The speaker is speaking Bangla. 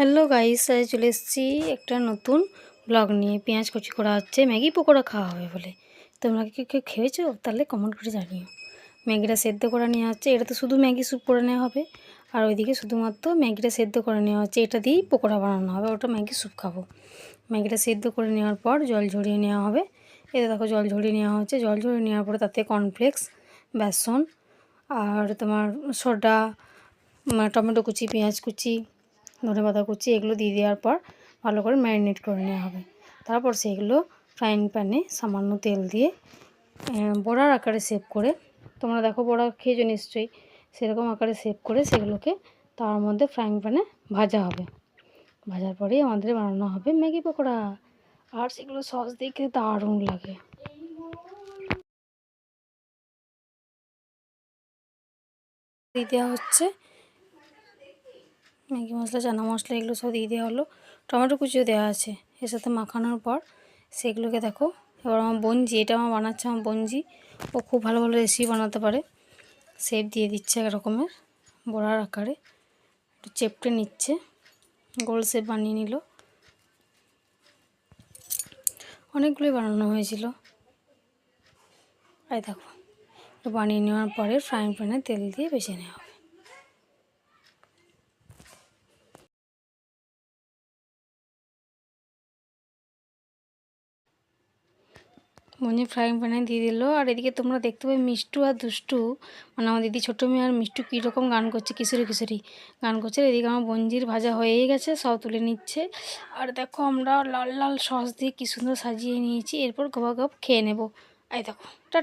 হ্যালো গাইস, আজ চলে এসেছি একটা নতুন ব্লগ নিয়ে। পেঁয়াজ কুচি করা হচ্ছে, ম্যাগি পকোড়া খাওয়া হবে বলে। তোমরা কি কেউ খেয়েছো? তাহলে কমেন্ট করে জানিও। ম্যাগিটা সেদ্ধ করে নেওয়া হচ্ছে, এটা তো শুধু ম্যাগি স্যুপ করে নেওয়া হবে। আর ওইদিকে শুধুমাত্র ম্যাগিটা সেদ্ধ করে নেওয়া হচ্ছে, এটা দিয়েই পকোড়া বানানো হবে, ওটা ম্যাগি স্যুপ খাবো। ম্যাগিটা সেদ্ধ করে নেওয়ার পর জল ঝরিয়ে নেওয়া হবে। এতে দেখো জল ঝরিয়ে নেওয়া হচ্ছে, জল ঝরিয়ে নেওয়ার পরে তাতে কর্নফ্লেক্স, বেসন আর তোমার সোডা, টমেটো কুচি, পেঁয়াজ কুচি, ধনেপাতা কুচি এগুলো দিয়ে দেওয়ার পর ভালো করে ম্যারিনেট করে নেওয়া হবে। তারপর সেগুলো ফ্রাইং প্যানে সামান্য তেল দিয়ে বড়ার আকারে শেপ করে, তোমরা দেখো বড়া খেয়েছো নিশ্চয়ই, সেরকম আকারে শেপ করে সেগুলোকে তার মধ্যে ফ্রাইং প্যানে ভাজা হবে। ভাজার পরেই আমাদের বানানো হবে ম্যাগি পকোড়া। আর সেগুলো সস দিয়ে খেতে দারুণ লাগে। দিয়ে দেওয়া হচ্ছে ম্যাগি মশলা, চানা মশলা, এগুলো সব দিয়ে দেওয়া হলো। টমেটো কুচিও দেওয়া আছে এর সাথে। মাখানোর পর সেগুলোকে দেখো, এবার আমার বোনজি, এটা আমার বানাচ্ছে আমার বোনজি, ও খুব ভালো ভালো রেসিপি বানাতে পারে। শেপ দিয়ে দিচ্ছে এক রকমের বড়ার আকারে, একটু চেপটে নিচ্ছে, গোল শেপ বানিয়ে নিল। অনেকগুলোই বানানো হয়েছিল। এই দেখো, একটু বানিয়ে নেওয়ার পরে ফ্রাইং প্যানে তেল দিয়ে ভেজে নেওয়া হবে। মঞ্জি ফ্রাইং প্যানে দিয়ে দিল। আর এদিকে তোমরা দেখতে পাবে মিষ্টু আর দুষ্টু, মানে আমার দিদি ছোটো মেয়ে আর মিষ্টু কীরকম গান করছে, কিশোরী কিশোরী গান করছে। এদিকে আমার বঞ্জির ভাজা হয়েই গেছে, সব তুলে নিচ্ছে। আর দেখো আমরা লাল লাল সস দিয়ে কী সুন্দর সাজিয়ে নিয়েছি, এরপর গবা গপ খেয়ে নেব। এই দেখো।